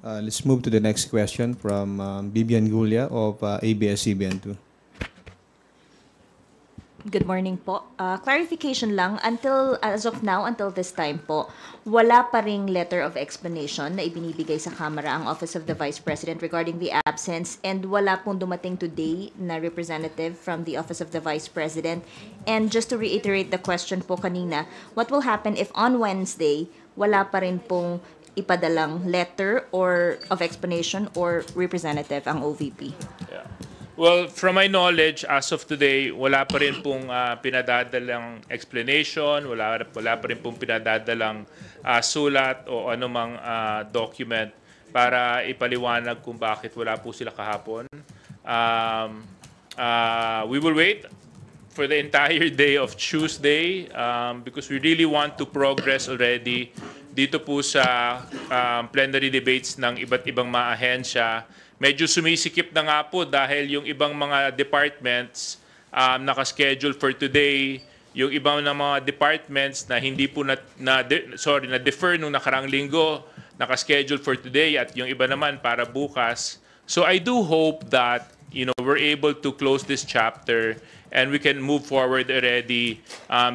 Let's move to the next question from Bibian Gulia of ABS-CBN2. Good morning po. Clarification lang, as of now, until this time po, wala pa ring letter of explanation na ibinibigay sa Kamara ang Office of the Vice President regarding the absence, and wala pong dumating today na representative from the Office of the Vice President. And just to reiterate the question po kanina, what will happen if on Wednesday, wala pa rin pong ipadalang letter or of explanation or representative ang OVP? Yeah. Well, from my knowledge, as of today, wala pa rin pong pinadadalang explanation, wala pa rin pong pinadadalang sulat o anumang document para ipaliwanag kung bakit wala po sila kahapon. We will wait for the entire day of Tuesday because we really want to progress already dito po sa plenary debates ng iba't ibang mga ahensya. Medyo sumisikip na nga po dahil yung ibang mga departments nakaschedule for today, yung ibang na mga departments na hindi po na-defer nung nakarang linggo, nakaschedule for today, at yung iba naman para bukas. So I do hope that we're able to close this chapter and we can move forward already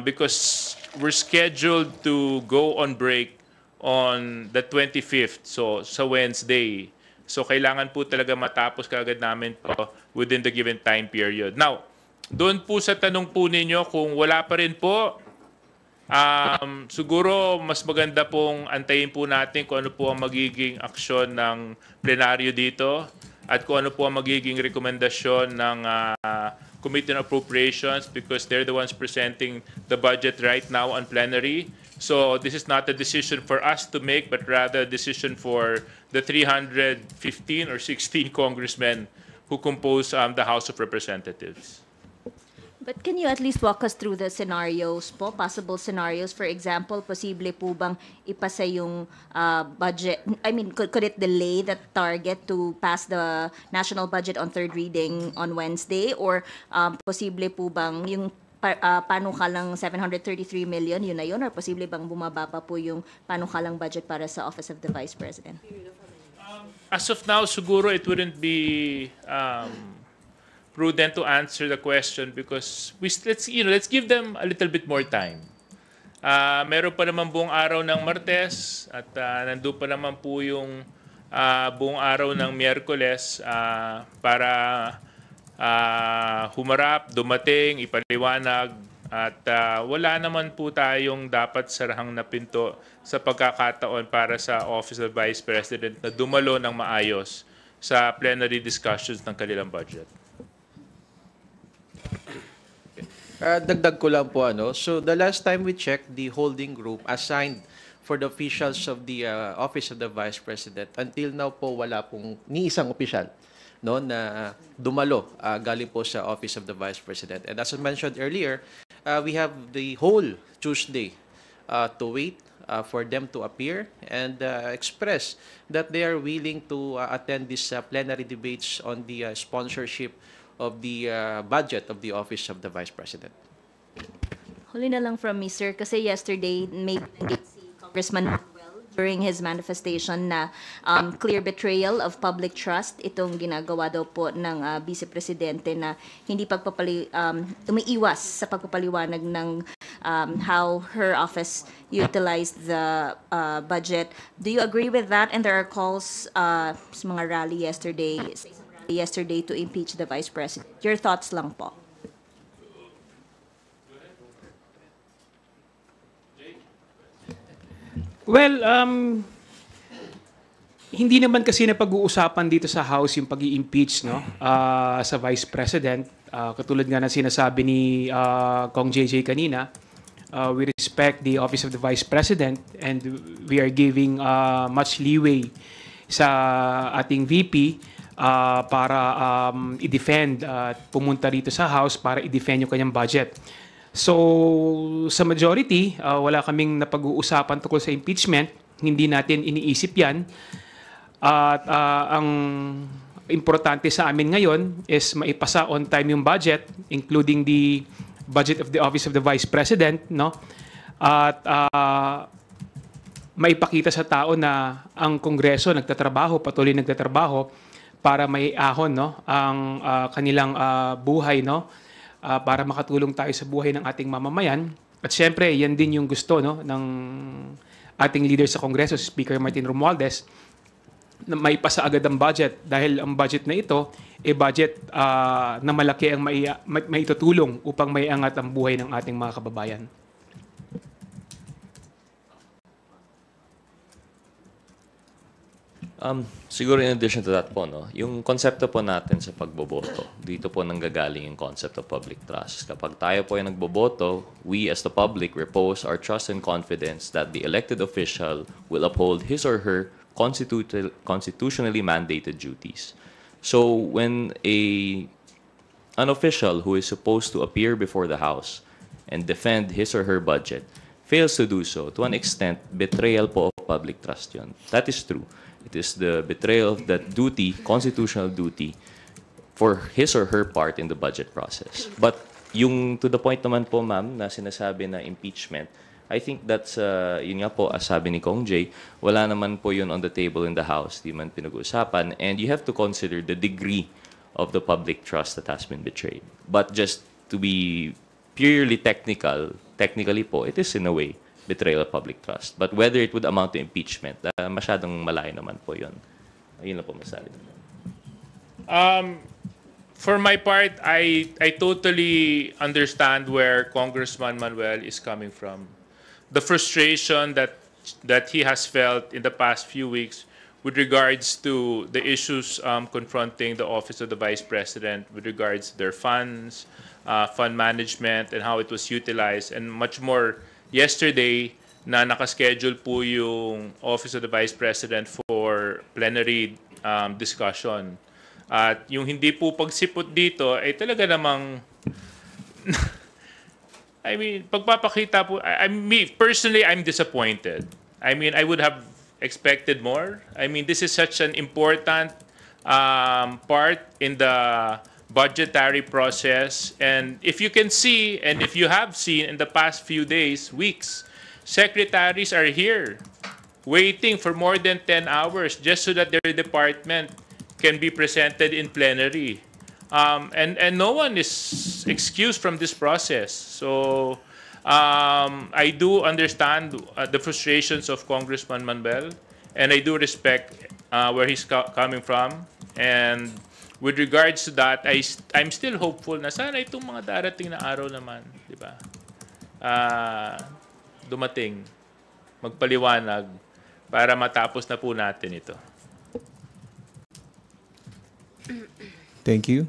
because we're scheduled to go on break on the 25th, so sa Wednesday. So kailangan po talaga matapos kaagad namin po within the given time period. Now, doon po sa tanong po ninyo kung wala pa rin po, siguro mas maganda pong antayin po natin kung ano po ang magiging aksyon ng plenaryo dito at kung ano po ang magiging rekomendasyon ng Committee on Appropriations because they're the ones presenting the budget right now on plenary. So this is not a decision for us to make, but rather a decision for the 315 or 16 congressmen who compose the House of Representatives. But can you at least walk us through the scenarios po, possible scenarios? For example, posible po bang ipasa yung budget? I mean, could it delay the target to pass the national budget on third reading on Wednesday? Or posible po bang yung panukalang 733 million, yun na yun? Or posible bang bumaba pa po yung panukalang budget para sa Office of the Vice President? As of now, siguro it wouldn't be prudent to answer the question because let's give them a little bit more time. Meron pa naman buong araw ng Martes at nandun pa naman po yung buong araw ng Miyerkules para humarap, dumating, ipaliwanag at wala naman po tayong dapat sarahang na pinto sa pagkakataon para sa Office of Vice President na dumalo ng maayos sa plenary discussions ng kanilang budget. Dagdag ko lang po So the last time we checked, the holding group assigned for the officials of the Office of the Vice President, until now po wala pong ni isang opisyal na dumalo galing po sa Office of the Vice President. And as I mentioned earlier, we have the whole Tuesday to wait for them to appear and express that they are willing to attend these plenary debates on the sponsorship of the budget of the Office of the Vice President. Huli na lang from me, sir, kasi yesterday may si Congressman Manuel during his manifestation na clear betrayal of public trust itong ginagawa daw po ng Vice Presidente na hindi umiiwas sa pagpapaliwanag ng how her office utilized the budget. Do you agree with that? And there are calls sa mga rally yesterday to impeach the Vice President. Your thoughts lang po. Well, hindi naman kasi na pag-uusapan dito sa House yung pag-i-impeach sa Vice President. Katulad nga na sinasabi ni Kong JJ kanina, we respect the Office of the Vice President and we are giving much leeway sa ating VP para i-defend at pumunta dito sa House para i-defend yung kanyang budget. So, sa majority, wala kaming napag-uusapan tungkol sa impeachment. Hindi natin iniisip yan. At ang importante sa amin ngayon is maipasa on time yung budget, including the budget of the Office of the Vice President. At maipakita sa tao na ang Kongreso nagtatrabaho, patuloy nagtatrabaho para may ahon, no, ang kanilang buhay, no, para makatulong tayo sa buhay ng ating mamamayan. At syempre, yan din yung gusto, no, ng ating leader sa Kongreso, Speaker Martin Romualdez, na maipasa agad ang budget dahil ang budget na ito budget na malaki ang maitutulong upang maiangat ang buhay ng ating mga kababayan. Siguro in addition to that po, no, yung konsepto po natin sa pagboboto, dito po nanggagaling yung concept of public trust. Kapag tayo po ay nagboboto, we as the public repose our trust and confidence that the elected official will uphold his or her constitutionally mandated duties. So when an official who is supposed to appear before the House and defend his or her budget fails to do so, to an extent, betrayal po of public trust yun. That is true. It is the betrayal of that duty, constitutional duty, for his or her part in the budget process. But yung to the point naman po, ma'am, na sinasabi na impeachment, I think that's, yun nga po, as sabi ni Kong Jay, wala naman po yun on the table in the House, di man pinag-uusapan, and you have to consider the degree of the public trust that has been betrayed. But just to be purely technically po, it is in a way betrayal of public trust. But whether it would amount to impeachment, masyadong malayo naman po yun. Yun lang po masabi. For my part, I totally understand where Congressman Manuel is coming from. The frustration that he has felt in the past few weeks with regards to the issues confronting the Office of the Vice President with regards to their funds, fund management, and how it was utilized, and much more yesterday na nakaschedule po yung Office of the Vice President for plenary discussion. At yung hindi po pagsipot dito ay talaga namang I mean, pagpapakita po, me personally, I'm disappointed. I mean, I would have expected more. I mean, this is such an important part in the budgetary process. And if you can see, and if you have seen in the past few days, weeks, secretaries are here waiting for more than 10 hours just so that their department can be presented in plenary. And no one is excused from this process. So I do understand the frustrations of Congressman Manuel, and I do respect where he's coming from. And with regards to that, I'm still hopeful na sana itong mga darating na araw naman, di ba? Dumating, magpaliwanag para matapos na po natin ito. Thank you.